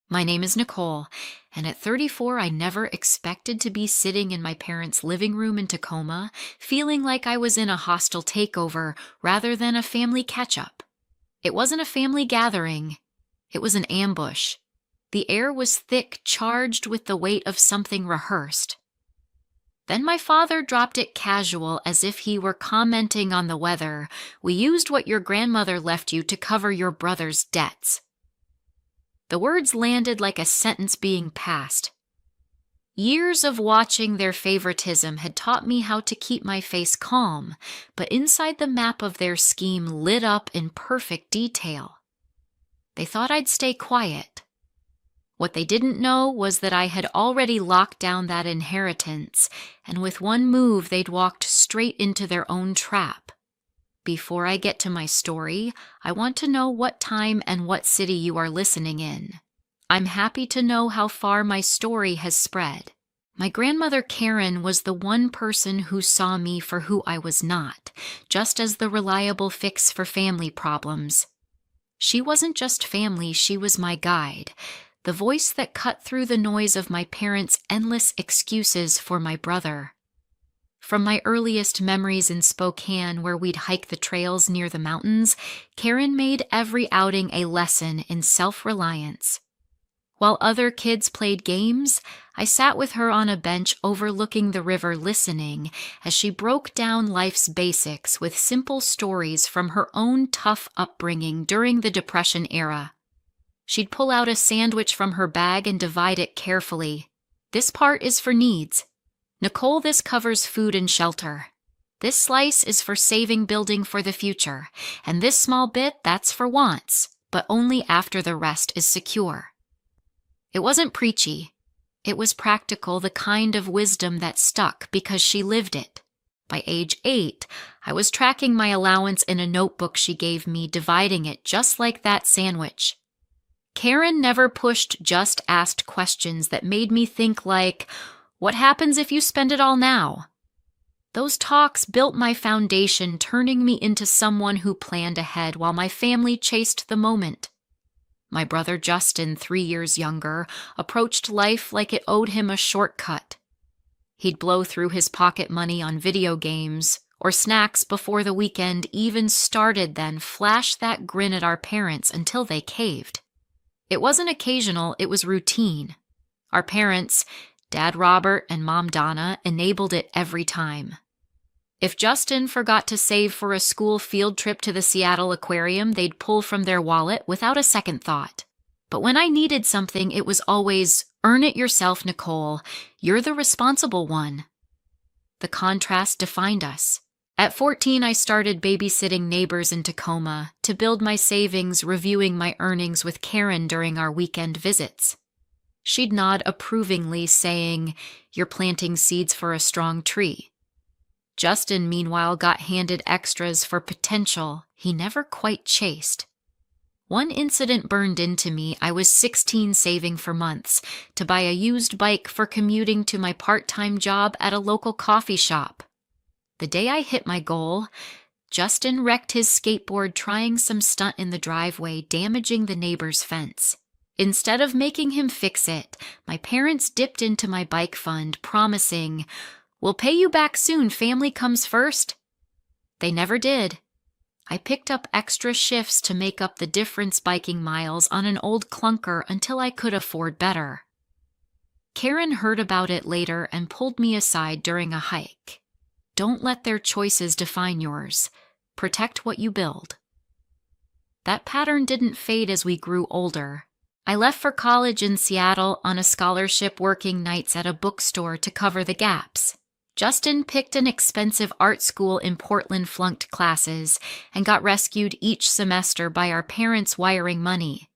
My name is Nicole, and at 34, I never expected to be sitting in my parents' living room in Tacoma, feeling like I was in a hostile takeover rather than a family catch-up. It wasn't a family gathering. It was an ambush. The air was thick, charged with the weight of something rehearsed. Then my father dropped it casual as if he were commenting on the weather. "We used what your grandmother left you to cover your brother's debts." The words landed like a sentence being passed. Years of watching their favoritism had taught me how to keep my face calm, but inside the map of their scheme lit up in perfect detail. They thought I'd stay quiet. What they didn't know was that I had already locked down that inheritance, and with one move they'd walked straight into their own trap. Before I get to my story, I want to know what time and what city you are listening in. I'm happy to know how far my story has spread. My grandmother Karen was the one person who saw me for who I was not, just as the reliable fix for family problems. She wasn't just family, she was my guide, the voice that cut through the noise of my parents' endless excuses for my brother. From my earliest memories in Spokane, where we'd hike the trails near the mountains, Karen made every outing a lesson in self-reliance. While other kids played games, I sat with her on a bench overlooking the river listening as she broke down life's basics with simple stories from her own tough upbringing during the Depression era. She'd pull out a sandwich from her bag and divide it carefully. "This part is for needs. Nicole, this covers food and shelter. This slice is for saving building for the future, and this small bit, that's for wants, but only after the rest is secure." It wasn't preachy. It was practical, the kind of wisdom that stuck because she lived it. By age 8, I was tracking my allowance in a notebook she gave me, dividing it just like that sandwich. Karen never pushed, just asked questions that made me think like, what happens if you spend it all now? Those talks built my foundation, turning me into someone who planned ahead while my family chased the moment. My brother Justin, 3 years younger, approached life like it owed him a shortcut. He'd blow through his pocket money on video games or snacks before the weekend even started, then flash that grin at our parents until they caved. It wasn't occasional, it was routine. Our parents, Dad Robert and Mom Donna, enabled it every time. If Justin forgot to save for a school field trip to the Seattle Aquarium, they'd pull from their wallet without a second thought. But when I needed something, it was always, "Earn it yourself, Nicole. You're the responsible one." The contrast defined us. At 14, I started babysitting neighbors in Tacoma to build my savings, reviewing my earnings with Karen during our weekend visits. She'd nod approvingly, saying, "You're planting seeds for a strong tree." Justin, meanwhile, got handed extras for potential he never quite chased. One incident burned into me. I was 16, saving for months to buy a used bike for commuting to my part-time job at a local coffee shop. The day I hit my goal, Justin wrecked his skateboard trying some stunt in the driveway, damaging the neighbor's fence. Instead of making him fix it, my parents dipped into my bike fund, promising, "We'll pay you back soon, family comes first." They never did. I picked up extra shifts to make up the difference biking miles on an old clunker until I could afford better. Karen heard about it later and pulled me aside during a hike. "Don't let their choices define yours. Protect what you build." That pattern didn't fade as we grew older. I left for college in Seattle on a scholarship, working nights at a bookstore to cover the gaps. Justin picked an expensive art school in Portland, flunked classes, and got rescued each semester by our parents wiring money.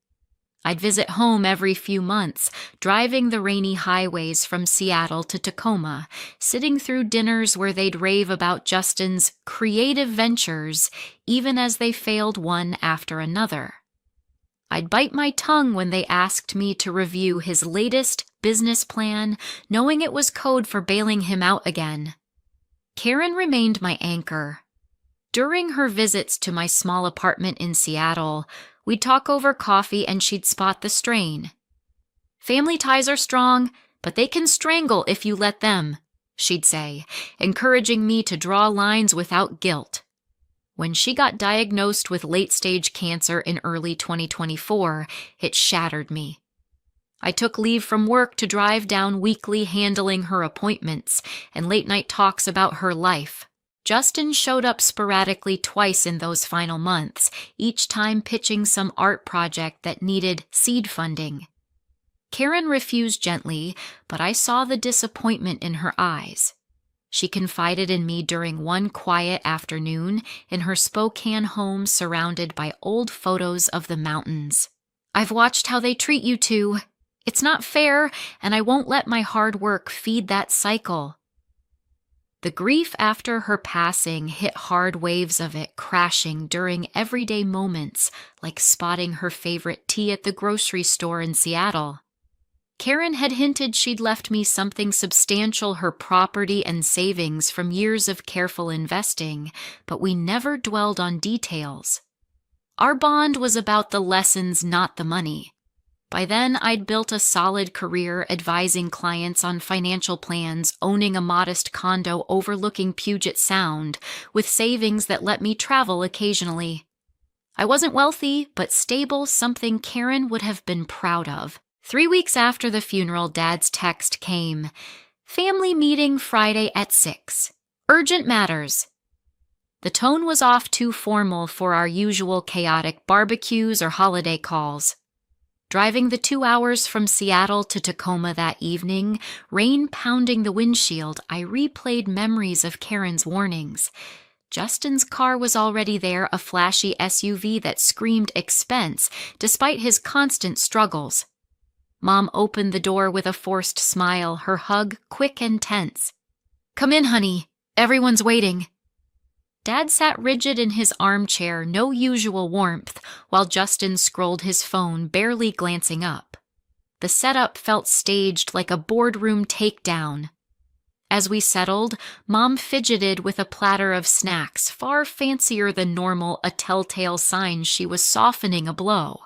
I'd visit home every few months, driving the rainy highways from Seattle to Tacoma, sitting through dinners where they'd rave about Justin's creative ventures, even as they failed one after another. I'd bite my tongue when they asked me to review his latest business plan, knowing it was code for bailing him out again. Karen remained my anchor. During her visits to my small apartment in Seattle, we'd talk over coffee and she'd spot the strain. Family ties are strong, but they can strangle if you let them, she'd say, encouraging me to draw lines without guilt. When she got diagnosed with late-stage cancer in early 2024, it shattered me. I took leave from work to drive down weekly handling her appointments and late-night talks about her life. Justin showed up sporadically twice in those final months, each time pitching some art project that needed seed funding. Karen refused gently, but I saw the disappointment in her eyes. She confided in me during one quiet afternoon in her Spokane home surrounded by old photos of the mountains. "I've watched how they treat you two. It's not fair, and I won't let my hard work feed that cycle." The grief after her passing hit hard waves of it crashing during everyday moments, like spotting her favorite tea at the grocery store in Seattle. Karen had hinted she'd left me something substantial, her property and savings from years of careful investing, but we never dwelled on details. Our bond was about the lessons, not the money. By then, I'd built a solid career advising clients on financial plans, owning a modest condo overlooking Puget Sound, with savings that let me travel occasionally. I wasn't wealthy, but stable, something Karen would have been proud of. 3 weeks after the funeral, Dad's text came. "Family meeting Friday at 6. Urgent matters." The tone was off too formal for our usual chaotic barbecues or holiday calls. Driving the 2 hours from Seattle to Tacoma that evening, rain pounding the windshield, I replayed memories of Karen's warnings. Justin's car was already there, a flashy SUV that screamed expense, despite his constant struggles. Mom opened the door with a forced smile, her hug quick and tense. "Come in, honey. Everyone's waiting." Dad sat rigid in his armchair, no usual warmth, while Justin scrolled his phone, barely glancing up. The setup felt staged like a boardroom takedown. As we settled, Mom fidgeted with a platter of snacks, far fancier than normal, a telltale sign she was softening a blow.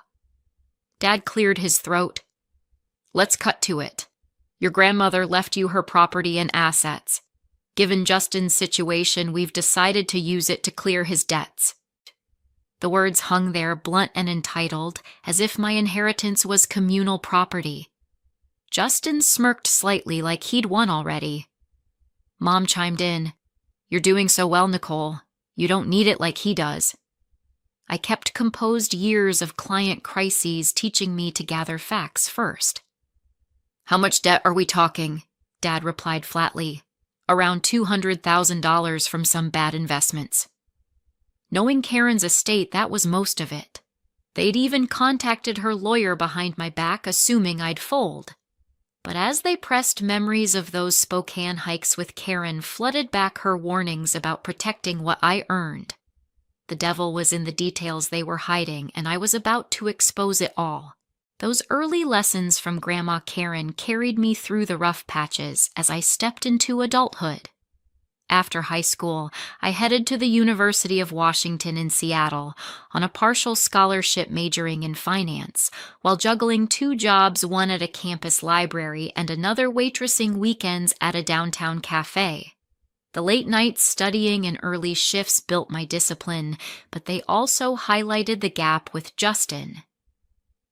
Dad cleared his throat. "Let's cut to it. Your grandmother left you her property and assets. Given Justin's situation, we've decided to use it to clear his debts." The words hung there, blunt and entitled, as if my inheritance was communal property. Justin smirked slightly, like he'd won already. Mom chimed in. "You're doing so well, Nicole. You don't need it like he does." I kept composed, years of client crises teaching me to gather facts first. "How much debt are we talking?" Dad replied flatly. "Around $200,000 from some bad investments." Knowing Karen's estate, that was most of it. They'd even contacted her lawyer behind my back, assuming I'd fold. But as they pressed, memories of those Spokane hikes with Karen flooded back her warnings about protecting what I earned. The devil was in the details they were hiding, and I was about to expose it all. Those early lessons from Grandma Karen carried me through the rough patches as I stepped into adulthood. After high school, I headed to the University of Washington in Seattle on a partial scholarship majoring in finance, while juggling 2 jobs, one at a campus library and another waitressing weekends at a downtown cafe. The late nights studying and early shifts built my discipline, but they also highlighted the gap with Justin.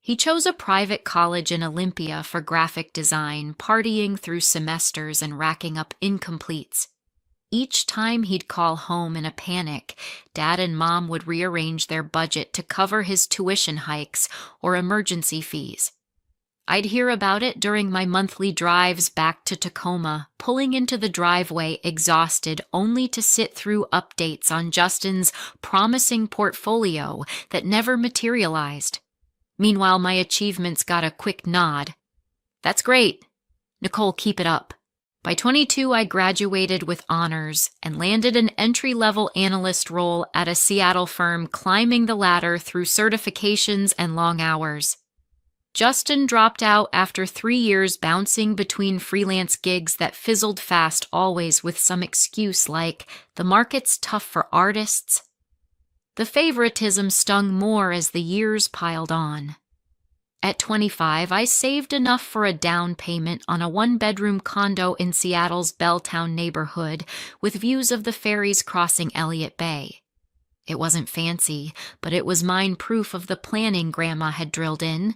He chose a private college in Olympia for graphic design, partying through semesters and racking up incompletes. Each time he'd call home in a panic, Dad and Mom would rearrange their budget to cover his tuition hikes or emergency fees. I'd hear about it during my monthly drives back to Tacoma, pulling into the driveway exhausted only to sit through updates on Justin's promising portfolio that never materialized. Meanwhile, my achievements got a quick nod. "That's great. Nicole, keep it up." By 22, I graduated with honors and landed an entry-level analyst role at a Seattle firm, climbing the ladder through certifications and long hours. Justin dropped out after 3 years bouncing between freelance gigs that fizzled fast, always with some excuse like, "The market's tough for artists." The favoritism stung more as the years piled on. At 25, I saved enough for a down payment on a one-bedroom condo in Seattle's Belltown neighborhood with views of the ferries crossing Elliott Bay. It wasn't fancy, but it was mine proof of the planning Grandma had drilled in.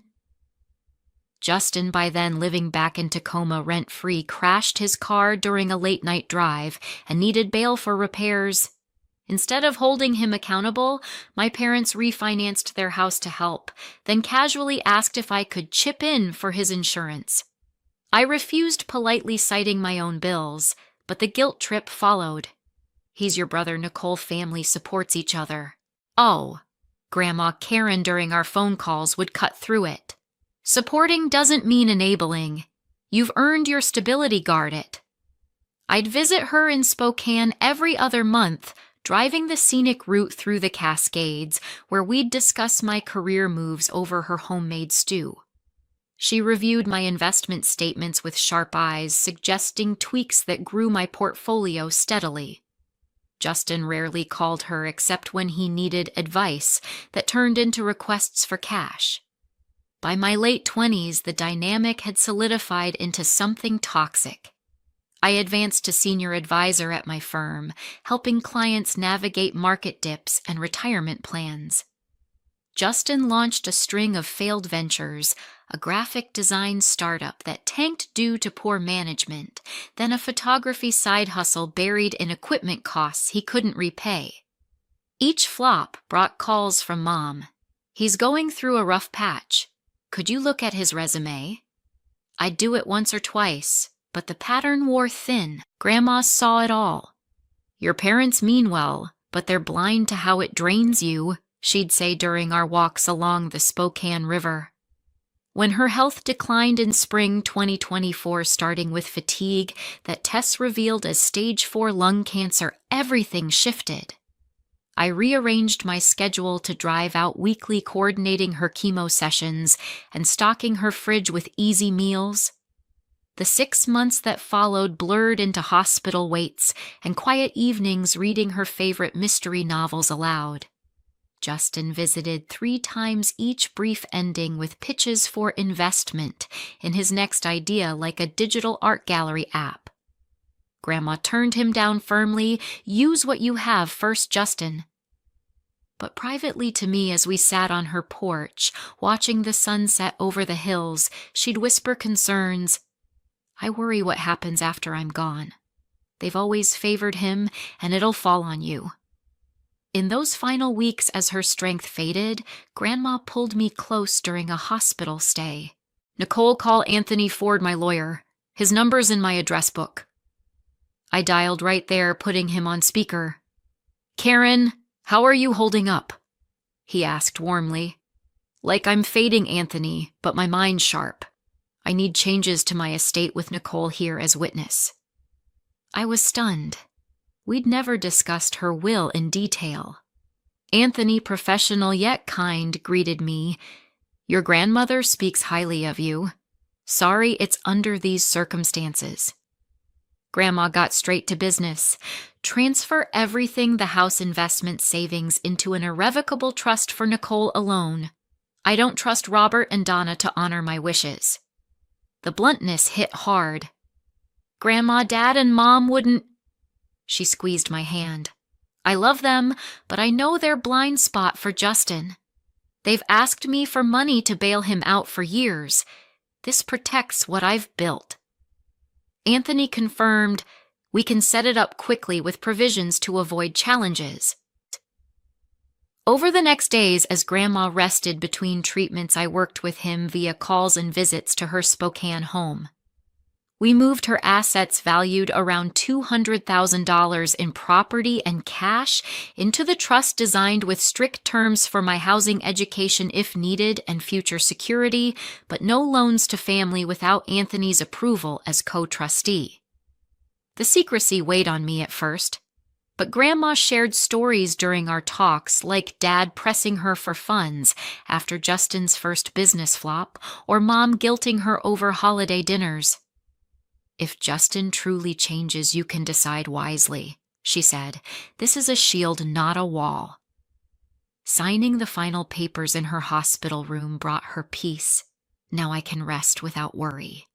Justin, by then living back in Tacoma rent-free, crashed his car during a late-night drive and needed bail for repairs. Instead of holding him accountable, my parents refinanced their house to help, then casually asked if I could chip in for his insurance. I refused, politely citing my own bills, but the guilt trip followed. "He's your brother. Nicole family supports each other." "Oh." Grandma Karen during our phone calls would cut through it. "Supporting doesn't mean enabling. You've earned your stability guard it." I'd visit her in Spokane every other month, driving the scenic route through the Cascades, where we'd discuss my career moves over her homemade stew. She reviewed my investment statements with sharp eyes, suggesting tweaks that grew my portfolio steadily. Justin rarely called her except when he needed advice that turned into requests for cash. By my late 20s, the dynamic had solidified into something toxic. I advanced to senior advisor at my firm, helping clients navigate market dips and retirement plans. Justin launched a string of failed ventures, a graphic design startup that tanked due to poor management, then a photography side hustle buried in equipment costs he couldn't repay. Each flop brought calls from Mom. "He's going through a rough patch. Could you look at his resume?" I'd do it once or twice, but the pattern wore thin. Grandma saw it all. "Your parents mean well, but they're blind to how it drains you," she'd say during our walks along the Spokane River. When her health declined in spring 2024, starting with fatigue that tests revealed as stage 4 lung cancer, everything shifted. I rearranged my schedule to drive out weekly, coordinating her chemo sessions and stocking her fridge with easy meals. The 6 months that followed blurred into hospital waits and quiet evenings reading her favorite mystery novels aloud. Justin visited 3 times, each brief ending with pitches for investment in his next idea, like a digital art gallery app. Grandma turned him down firmly. "Use what you have first, Justin." But privately to me, as we sat on her porch, watching the sunset over the hills, she'd whisper concerns. "I worry what happens after I'm gone. They've always favored him, and it'll fall on you." In those final weeks, as her strength faded, Grandma pulled me close during a hospital stay. "Nicole, call Anthony Ford, my lawyer. His number's in my address book." I dialed right there, putting him on speaker. "Karen, how are you holding up?" he asked warmly. "Like I'm fading, Anthony, but my mind's sharp. I need changes to my estate with Nicole here as witness." I was stunned. We'd never discussed her will in detail. Anthony, professional yet kind, greeted me. "Your grandmother speaks highly of you. Sorry it's under these circumstances." Grandma got straight to business. "Transfer everything the house investment savings into an irrevocable trust for Nicole alone. I don't trust Robert and Donna to honor my wishes." The bluntness hit hard. "Grandma, Dad, and Mom wouldn't—" She squeezed my hand. "I love them, but I know their blind spot for Justin. They've asked me for money to bail him out for years. This protects what I've built." Anthony confirmed, "We can set it up quickly with provisions to avoid challenges." Over the next days, as Grandma rested between treatments, I worked with him via calls and visits to her Spokane home. We moved her assets valued around $200,000 in property and cash into the trust designed with strict terms for my housing, education if needed, and future security, but no loans to family without Anthony's approval as co-trustee. The secrecy weighed on me at first, but Grandma shared stories during our talks, like Dad pressing her for funds after Justin's first business flop, or Mom guilting her over holiday dinners. "If Justin truly changes, you can decide wisely," she said. "This is a shield, not a wall." Signing the final papers in her hospital room brought her peace. Now I can rest without worry.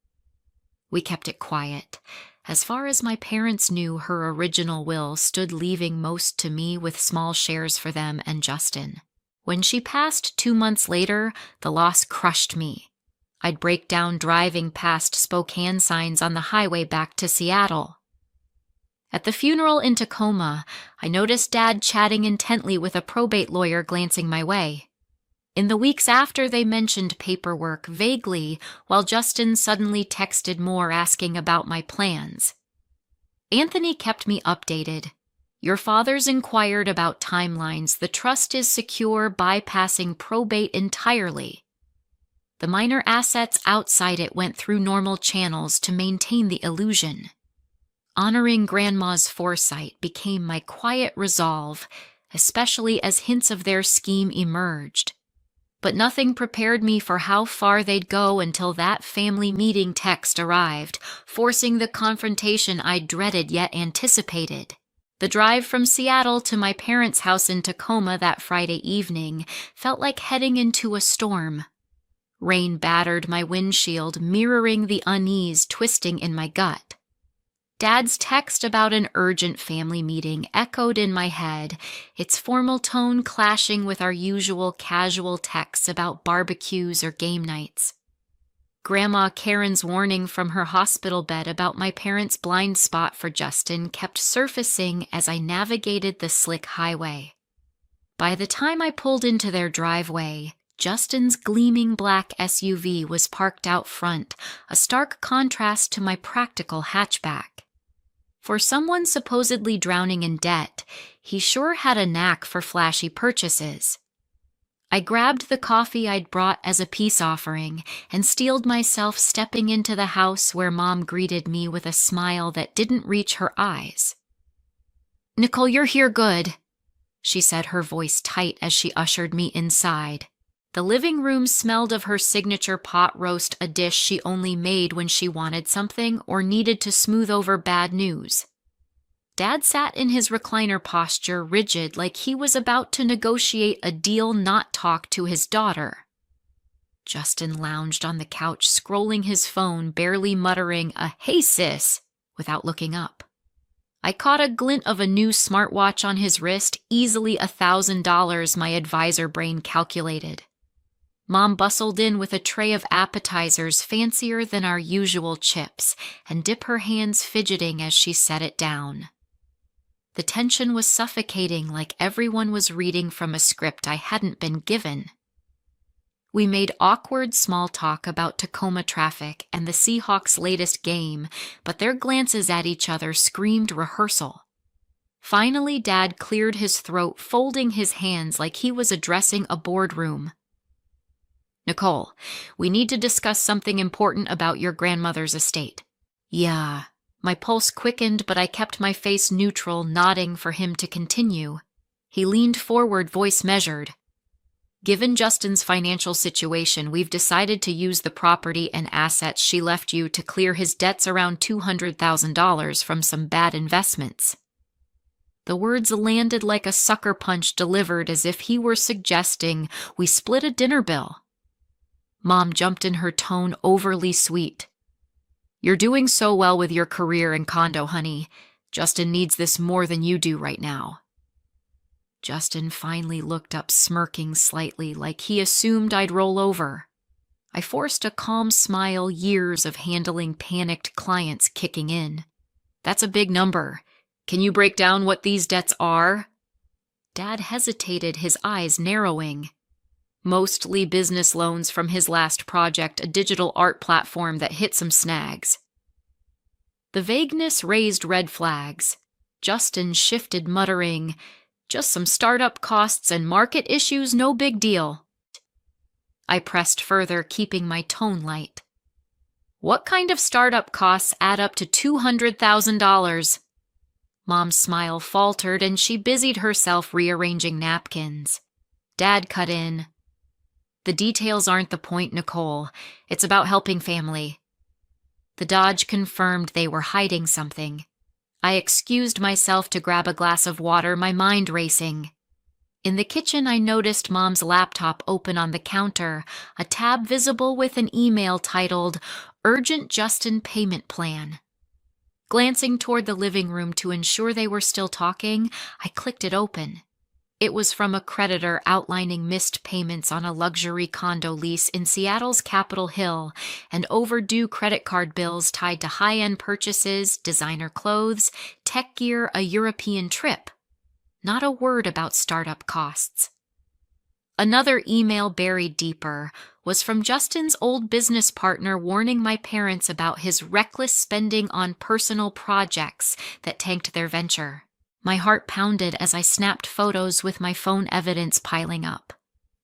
We kept it quiet. As far as my parents knew, her original will stood leaving most to me with small shares for them and Justin. When she passed 2 months later, the loss crushed me. I'd break down driving past Spokane signs on the highway back to Seattle. At the funeral in Tacoma, I noticed Dad chatting intently with a probate lawyer glancing my way. In the weeks after, they mentioned paperwork vaguely, while Justin suddenly texted more asking about my plans. Anthony kept me updated. Your father's inquired about timelines. The trust is secure, bypassing probate entirely. The minor assets outside it went through normal channels to maintain the illusion. Honoring Grandma's foresight became my quiet resolve, especially as hints of their scheme emerged. But nothing prepared me for how far they'd go until that family meeting text arrived, forcing the confrontation I dreaded yet anticipated. The drive from Seattle to my parents' house in Tacoma that Friday evening felt like heading into a storm. Rain battered my windshield, mirroring the unease twisting in my gut. Dad's text about an urgent family meeting echoed in my head, its formal tone clashing with our usual casual texts about barbecues or game nights. Grandma Karen's warning from her hospital bed about my parents' blind spot for Justin kept surfacing as I navigated the slick highway. By the time I pulled into their driveway, Justin's gleaming black SUV was parked out front, a stark contrast to my practical hatchback. For someone supposedly drowning in debt, he sure had a knack for flashy purchases. I grabbed the coffee I'd brought as a peace offering and steeled myself stepping into the house where Mom greeted me with a smile that didn't reach her eyes. "Nicole, you're here good," she said, her voice tight as she ushered me inside. The living room smelled of her signature pot roast, a dish she only made when she wanted something or needed to smooth over bad news. Dad sat in his recliner posture, rigid, like he was about to negotiate a deal, not talk to his daughter. Justin lounged on the couch, scrolling his phone, barely muttering a "Hey sis," without looking up. I caught a glint of a new smartwatch on his wrist, easily $1,000, my advisor brain calculated. Mom bustled in with a tray of appetizers fancier than our usual chips, and dipped her hands fidgeting as she set it down. The tension was suffocating, like everyone was reading from a script I hadn't been given. We made awkward small talk about Tacoma traffic and the Seahawks' latest game, but their glances at each other screamed rehearsal. Finally, Dad cleared his throat, folding his hands like he was addressing a boardroom. "Nicole, we need to discuss something important about your grandmother's estate." "Yeah." My pulse quickened, but I kept my face neutral, nodding for him to continue. He leaned forward, voice measured. "Given Justin's financial situation, we've decided to use the property and assets she left you to clear his debts around $200,000 from some bad investments." The words landed like a sucker punch delivered, as if he were suggesting we split a dinner bill. Mom jumped in, her tone overly sweet. "You're doing so well with your career and condo, honey. Justin needs this more than you do right now." Justin finally looked up, smirking slightly, like he assumed I'd roll over. I forced a calm smile, years of handling panicked clients kicking in. "That's a big number. Can you break down what these debts are?" Dad hesitated, his eyes narrowing. "Mostly business loans from his last project, a digital art platform that hit some snags." The vagueness raised red flags. Justin shifted, muttering, "Just some startup costs and market issues, no big deal." I pressed further, keeping my tone light. "What kind of startup costs add up to $200,000? Mom's smile faltered, and she busied herself rearranging napkins. Dad cut in. "The details aren't the point, Nicole. It's about helping family." The dodge confirmed they were hiding something. I excused myself to grab a glass of water, my mind racing. In the kitchen, I noticed Mom's laptop open on the counter, a tab visible with an email titled Urgent Justin Payment Plan. Glancing toward the living room to ensure they were still talking, I clicked it open. It was from a creditor outlining missed payments on a luxury condo lease in Seattle's Capitol Hill and overdue credit card bills tied to high-end purchases, designer clothes, tech gear, a European trip. Not a word about startup costs. Another email buried deeper was from Justin's old business partner warning my parents about his reckless spending on personal projects that tanked their venture. My heart pounded as I snapped photos with my phone evidence piling up.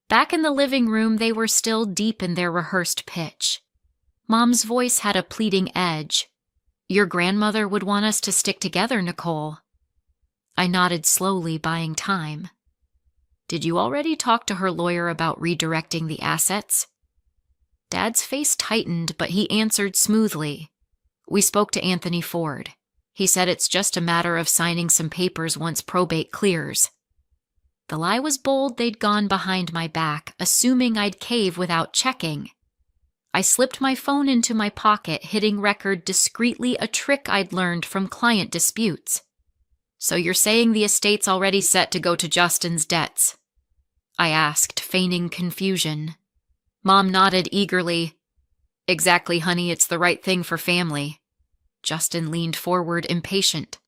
Back in the living room, they were still deep in their rehearsed pitch. Mom's voice had a pleading edge. "Your grandmother would want us to stick together, Nicole." I nodded slowly, buying time. "Did you already talk to her lawyer about redirecting the assets?" Dad's face tightened, but he answered smoothly. "We spoke to Anthony Ford. He said it's just a matter of signing some papers once probate clears." The lie was bold. They'd gone behind my back, assuming I'd cave without checking. I slipped my phone into my pocket, hitting record discreetly, a trick I'd learned from client disputes. "So you're saying the estate's already set to go to Justin's debts?" I asked, feigning confusion. Mom nodded eagerly. "Exactly, honey, it's the right thing for family." Justin leaned forward, impatient.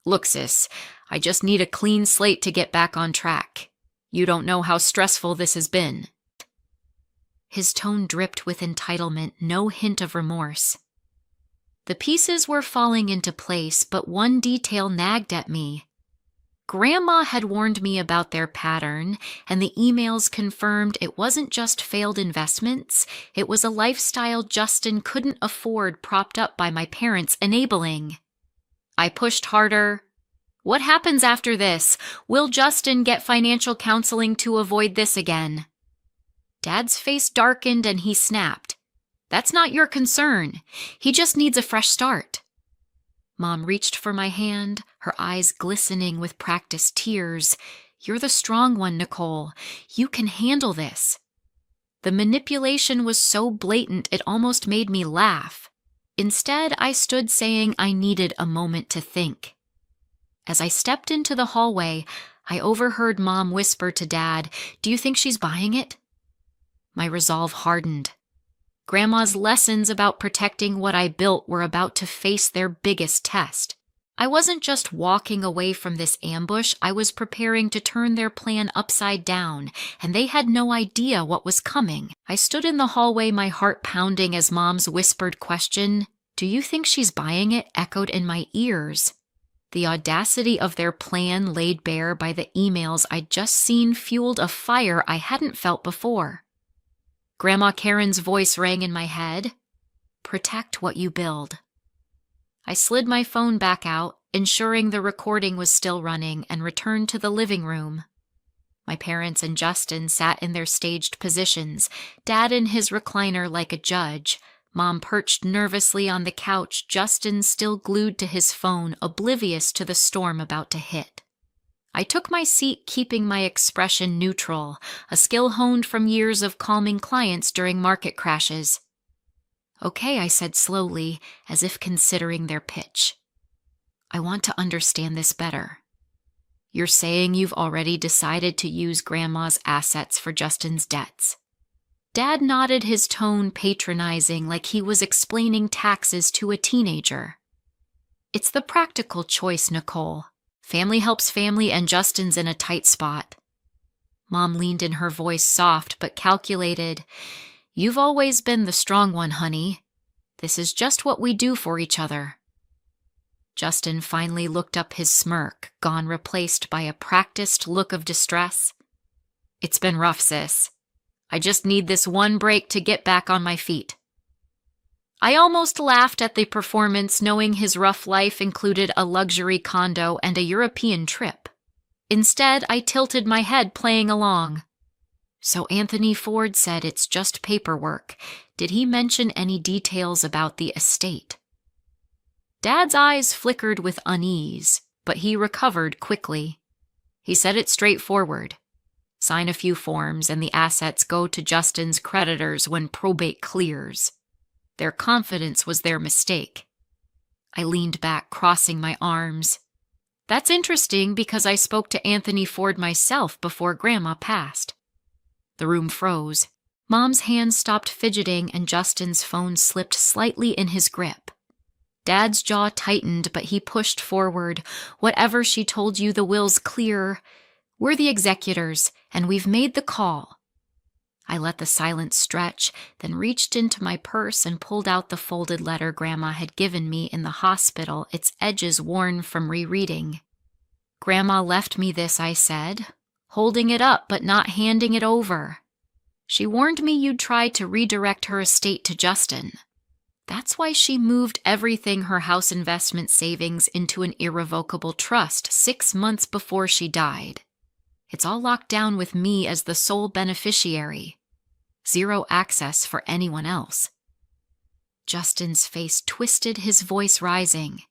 "Look, sis, I just need a clean slate to get back on track. You don't know how stressful this has been." His tone dripped with entitlement, no hint of remorse. The pieces were falling into place, but one detail nagged at me. Grandma had warned me about their pattern, and the emails confirmed it wasn't just failed investments, it was a lifestyle Justin couldn't afford, propped up by my parents enabling. I pushed harder. "What happens after this? Will Justin get financial counseling to avoid this again?" Dad's face darkened and he snapped. "That's not your concern. He just needs a fresh start." Mom reached for my hand, her eyes glistening with practiced tears. "You're the strong one, Nicole. You can handle this." The manipulation was so blatant it almost made me laugh. Instead, I stood saying I needed a moment to think. As I stepped into the hallway, I overheard Mom whisper to Dad, "Do you think she's buying it?" My resolve hardened. Grandma's lessons about protecting what I built were about to face their biggest test. I wasn't just walking away from this ambush, I was preparing to turn their plan upside down, and they had no idea what was coming. I stood in the hallway, my heart pounding as Mom's whispered question, "Do you think she's buying it?" echoed in my ears. The audacity of their plan laid bare by the emails I'd just seen fueled a fire I hadn't felt before. Grandma Karen's voice rang in my head. "Protect what you build." I slid my phone back out, ensuring the recording was still running, and returned to the living room. My parents and Justin sat in their staged positions, Dad in his recliner like a judge, Mom perched nervously on the couch, Justin still glued to his phone, oblivious to the storm about to hit. I took my seat, keeping my expression neutral, a skill honed from years of calming clients during market crashes. "Okay," I said slowly, as if considering their pitch. "I want to understand this better. You're saying you've already decided to use Grandma's assets for Justin's debts?" Dad nodded, his tone patronizing, like he was explaining taxes to a teenager. "It's the practical choice, Nicole. Family helps family, and Justin's in a tight spot." Mom leaned in, her voice soft but calculated. "You've always been the strong one, honey. This is just what we do for each other." Justin finally looked up, his smirk gone, replaced by a practiced look of distress. "It's been rough, sis. I just need this one break to get back on my feet." I almost laughed at the performance, knowing his rough life included a luxury condo and a European trip. Instead, I tilted my head, playing along. "So Anthony Ford said it's just paperwork. Did he mention any details about the estate?" Dad's eyes flickered with unease, but he recovered quickly. He said it straightforward. Sign a few forms and the assets go to Justin's creditors when probate clears. Their confidence was their mistake. I leaned back, crossing my arms. That's interesting because I spoke to Anthony Ford myself before Grandma passed. The room froze. Mom's hands stopped fidgeting and Justin's phone slipped slightly in his grip. Dad's jaw tightened, but he pushed forward. Whatever she told you, the will's clear. We're the executors, and we've made the call. I let the silence stretch, then reached into my purse and pulled out the folded letter Grandma had given me in the hospital, its edges worn from rereading. Grandma left me this, I said, holding it up but not handing it over. She warned me you'd try to redirect her estate to Justin. That's why she moved everything her house investment savings into an irrevocable trust 6 months before she died. It's all locked down with me as the sole beneficiary. 0 access for anyone else. Justin's face twisted, his voice rising.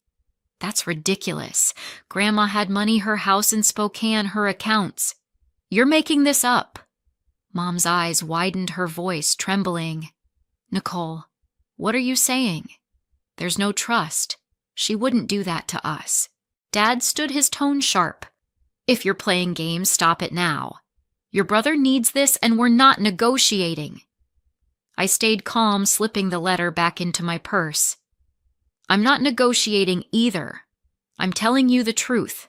That's ridiculous. Grandma had money, her house in Spokane, her accounts. You're making this up. Mom's eyes widened, her voice trembling. Nicole, what are you saying? There's no trust. She wouldn't do that to us. Dad stood, his tone sharp. If you're playing games, stop it now. Your brother needs this and we're not negotiating. I stayed calm, slipping the letter back into my purse. I'm not negotiating either. I'm telling you the truth.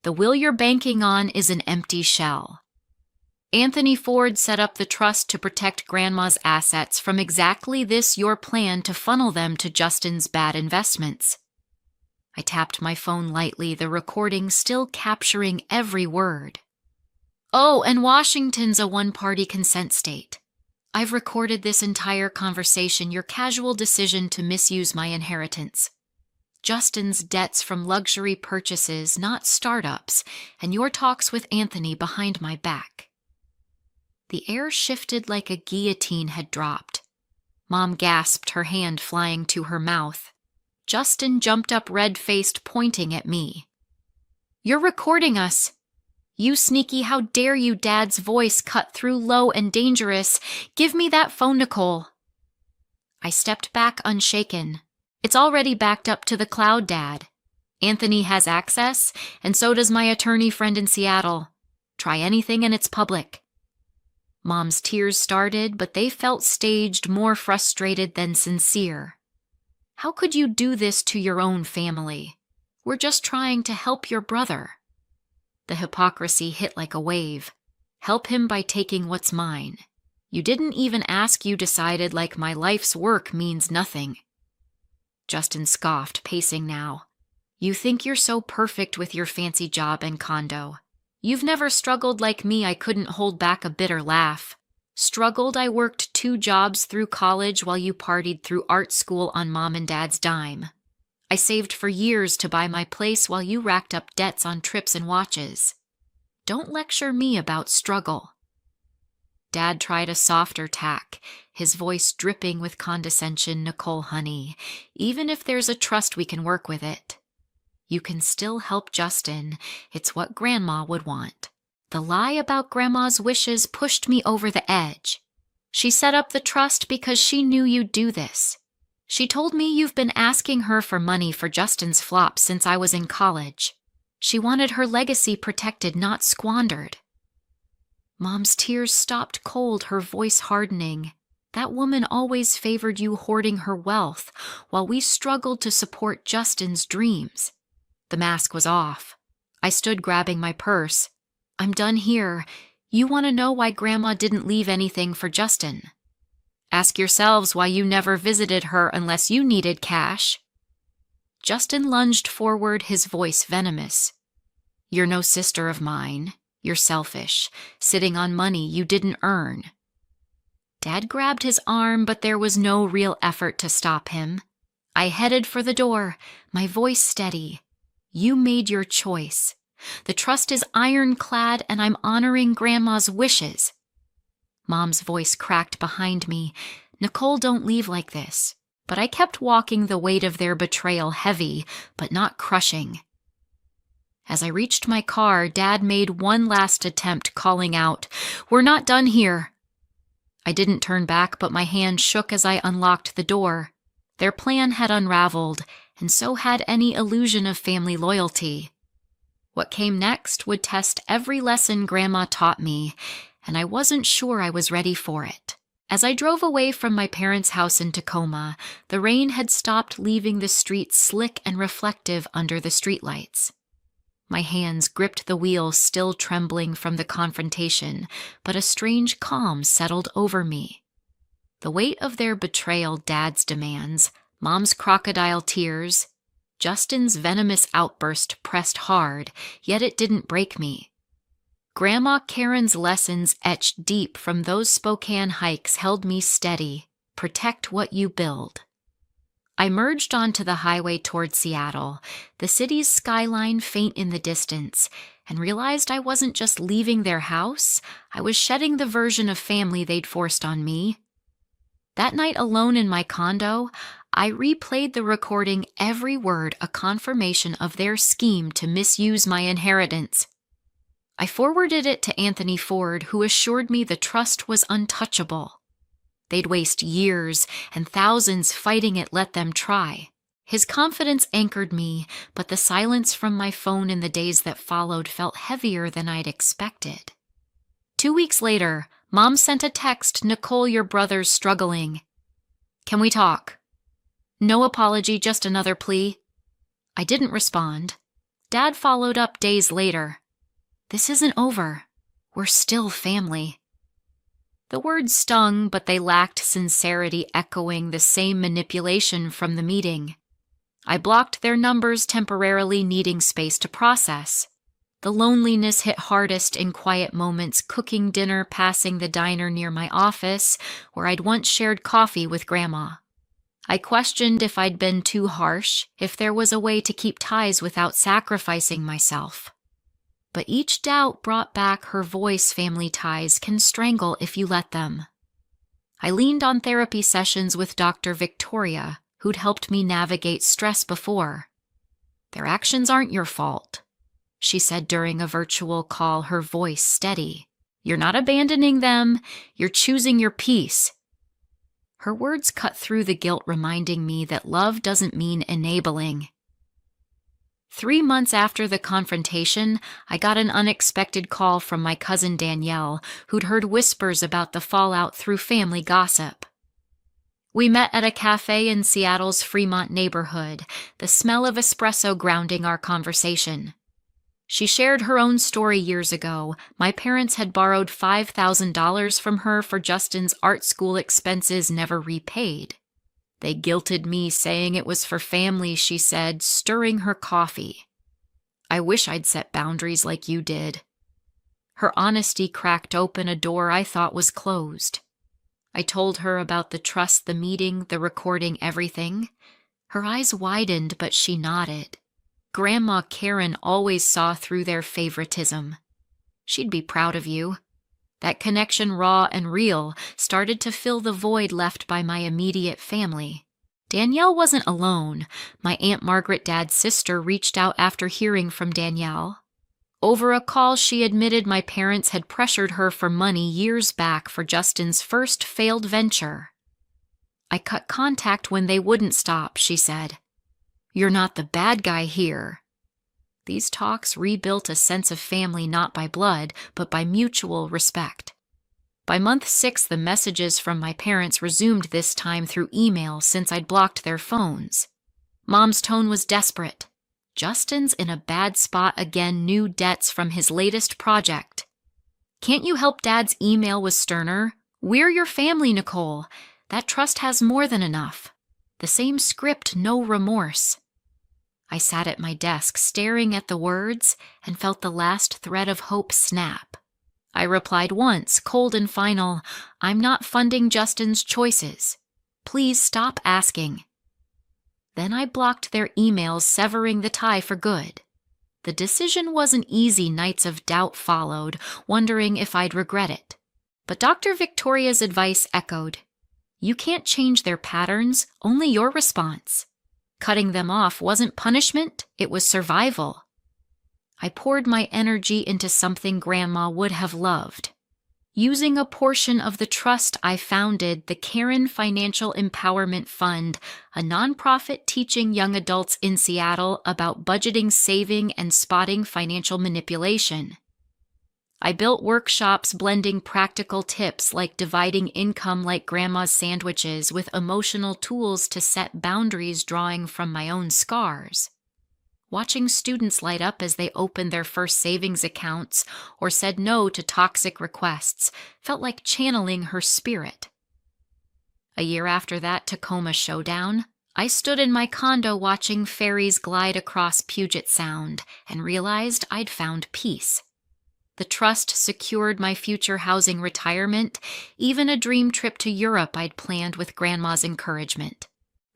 The will you're banking on is an empty shell. Anthony Ford set up the trust to protect Grandma's assets from exactly this your plan to funnel them to Justin's bad investments. I tapped my phone lightly, the recording still capturing every word. Oh, and Washington's a one-party consent state. I've recorded this entire conversation, your casual decision to misuse my inheritance. Justin's debts from luxury purchases, not startups, and your talks with Anthony behind my back. The air shifted like a guillotine had dropped. Mom gasped, her hand flying to her mouth. Justin jumped up red-faced, pointing at me. You're recording us. You sneaky, how dare you, Dad's voice cut through low and dangerous. Give me that phone, Nicole. I stepped back unshaken. It's already backed up to the cloud, Dad. Anthony has access, and so does my attorney friend in Seattle. Try anything and it's public. Mom's tears started, but they felt staged, more frustrated than sincere. How could you do this to your own family? We're just trying to help your brother. The hypocrisy hit like a wave. Help him by taking what's mine. You didn't even ask, you decided like my life's work means nothing. Justin scoffed, pacing now. You think you're so perfect with your fancy job and condo. You've never struggled like me. I couldn't hold back a bitter laugh. Struggled, I worked 2 jobs through college while you partied through art school on Mom and Dad's dime. I saved for years to buy my place while you racked up debts on trips and watches. Don't lecture me about struggle. Dad tried a softer tack, his voice dripping with condescension. Nicole, honey, even if there's a trust, we can work with it. You can still help Justin. It's what Grandma would want. The lie about Grandma's wishes pushed me over the edge. She set up the trust because she knew you'd do this. She told me you've been asking her for money for Justin's flop since I was in college. She wanted her legacy protected, not squandered. Mom's tears stopped cold, her voice hardening. That woman always favored you hoarding her wealth, while we struggled to support Justin's dreams. The mask was off. I stood grabbing my purse. I'm done here. You want to know why Grandma didn't leave anything for Justin? Ask yourselves why you never visited her unless you needed cash. Justin lunged forward, his voice venomous. You're no sister of mine. You're selfish, sitting on money you didn't earn. Dad grabbed his arm, but there was no real effort to stop him. I headed for the door, my voice steady. You made your choice. The trust is ironclad, and I'm honoring Grandma's wishes. Mom's voice cracked behind me. Nicole, don't leave like this. But I kept walking, the weight of their betrayal heavy, but not crushing. As I reached my car, Dad made one last attempt, calling out, "We're not done here." I didn't turn back, but my hand shook as I unlocked the door. Their plan had unraveled, and so had any illusion of family loyalty. What came next would test every lesson Grandma taught me, and I wasn't sure I was ready for it. As I drove away from my parents' house in Tacoma, the rain had stopped, leaving the streets slick and reflective under the streetlights. My hands gripped the wheel, still trembling from the confrontation, but a strange calm settled over me. The weight of their betrayal, Dad's demands, Mom's crocodile tears, Justin's venomous outburst pressed hard, yet it didn't break me. Grandma Karen's lessons etched deep from those Spokane hikes held me steady. Protect what you build. I merged onto the highway toward Seattle, the city's skyline faint in the distance, and realized I wasn't just leaving their house, I was shedding the version of family they'd forced on me. That night alone in my condo, I replayed the recording, every word a confirmation of their scheme to misuse my inheritance. I forwarded it to Anthony Ford, who assured me the trust was untouchable. They'd waste years and thousands fighting it, let them try. His confidence anchored me, but the silence from my phone in the days that followed felt heavier than I'd expected. 2 weeks later, Mom sent a text, "Nicole, your brother's struggling. Can we talk?" No apology, just another plea. I didn't respond. Dad followed up days later. "This isn't over. We're still family." The words stung, but they lacked sincerity, echoing the same manipulation from the meeting. I blocked their numbers temporarily, needing space to process. The loneliness hit hardest in quiet moments, cooking dinner, passing the diner near my office, where I'd once shared coffee with Grandma. I questioned if I'd been too harsh, if there was a way to keep ties without sacrificing myself. But each doubt brought back her voice. Family ties can strangle if you let them. I leaned on therapy sessions with Dr. Victoria, who'd helped me navigate stress before. "Their actions aren't your fault," she said during a virtual call, her voice steady. "You're not abandoning them, you're choosing your peace." Her words cut through the guilt, reminding me that love doesn't mean enabling. 3 months after the confrontation, I got an unexpected call from my cousin Danielle, who'd heard whispers about the fallout through family gossip. We met at a cafe in Seattle's Fremont neighborhood, the smell of espresso grounding our conversation. She shared her own story years ago. My parents had borrowed $5,000 from her for Justin's art school expenses, never repaid. "They guilted me, saying it was for family," she said, stirring her coffee. "I wish I'd set boundaries like you did." Her honesty cracked open a door I thought was closed. I told her about the trust, the meeting, the recording, everything. Her eyes widened, but she nodded. Grandma Karen always saw through their favoritism. "She'd be proud of you." That connection, raw and real, started to fill the void left by my immediate family. Danielle wasn't alone. My Aunt Margaret, Dad's sister, reached out after hearing from Danielle. Over a call, she admitted my parents had pressured her for money years back for Justin's first failed venture. "I cut contact when they wouldn't stop," she said. "You're not the bad guy here." These talks rebuilt a sense of family, not by blood, but by mutual respect. By month 6, the messages from my parents resumed, this time through email, since I'd blocked their phones. Mom's tone was desperate. "Justin's in a bad spot again, new debts from his latest project. Can't you help?" Dad's email was sterner. "We're your family, Nicole. That trust has more than enough." The same script, no remorse. I sat at my desk, staring at the words, and felt the last thread of hope snap. I replied once, cold and final, "I'm not funding Justin's choices. Please stop asking." Then I blocked their emails, severing the tie for good. The decision wasn't easy. Nights of doubt followed, wondering if I'd regret it. But Dr. Victoria's advice echoed. "You can't change their patterns, only your response." Cutting them off wasn't punishment, it was survival. I poured my energy into something Grandma would have loved. Using a portion of the trust I founded the Karen Financial Empowerment Fund, a nonprofit teaching young adults in Seattle about budgeting, saving, and spotting financial manipulation. I built workshops blending practical tips like dividing income like Grandma's sandwiches with emotional tools to set boundaries drawing from my own scars. Watching students light up as they opened their first savings accounts or said no to toxic requests felt like channeling her spirit. A year after that Tacoma showdown, I stood in my condo watching ferries glide across Puget Sound and realized I'd found peace. The trust secured my future housing retirement, even a dream trip to Europe I'd planned with Grandma's encouragement.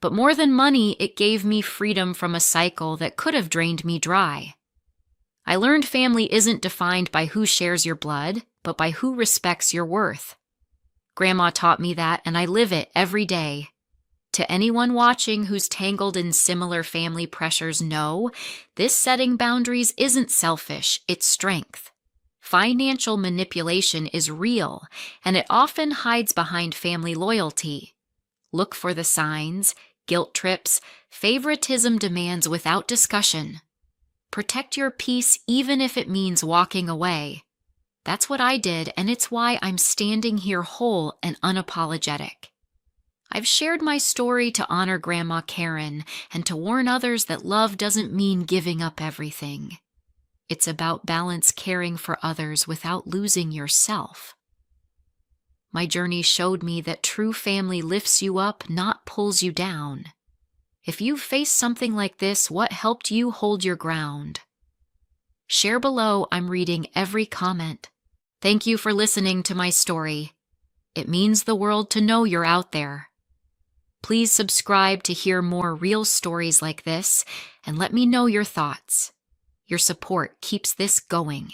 But more than money, it gave me freedom from a cycle that could have drained me dry. I learned family isn't defined by who shares your blood, but by who respects your worth. Grandma taught me that, and I live it every day. To anyone watching who's tangled in similar family pressures, know this setting boundaries isn't selfish, it's strength. Financial manipulation is real, and it often hides behind family loyalty. Look for the signs, guilt trips, favoritism demands without discussion. Protect your peace even if it means walking away. That's what I did, and it's why I'm standing here whole and unapologetic. I've shared my story to honor Grandma Karen and to warn others that love doesn't mean giving up everything. It's about balance, caring for others without losing yourself. My journey showed me that true family lifts you up, not pulls you down. If you've faced something like this, what helped you hold your ground? Share below. I'm reading every comment. Thank you for listening to my story. It means the world to know you're out there. Please subscribe to hear more real stories like this, and let me know your thoughts. Your support keeps this going.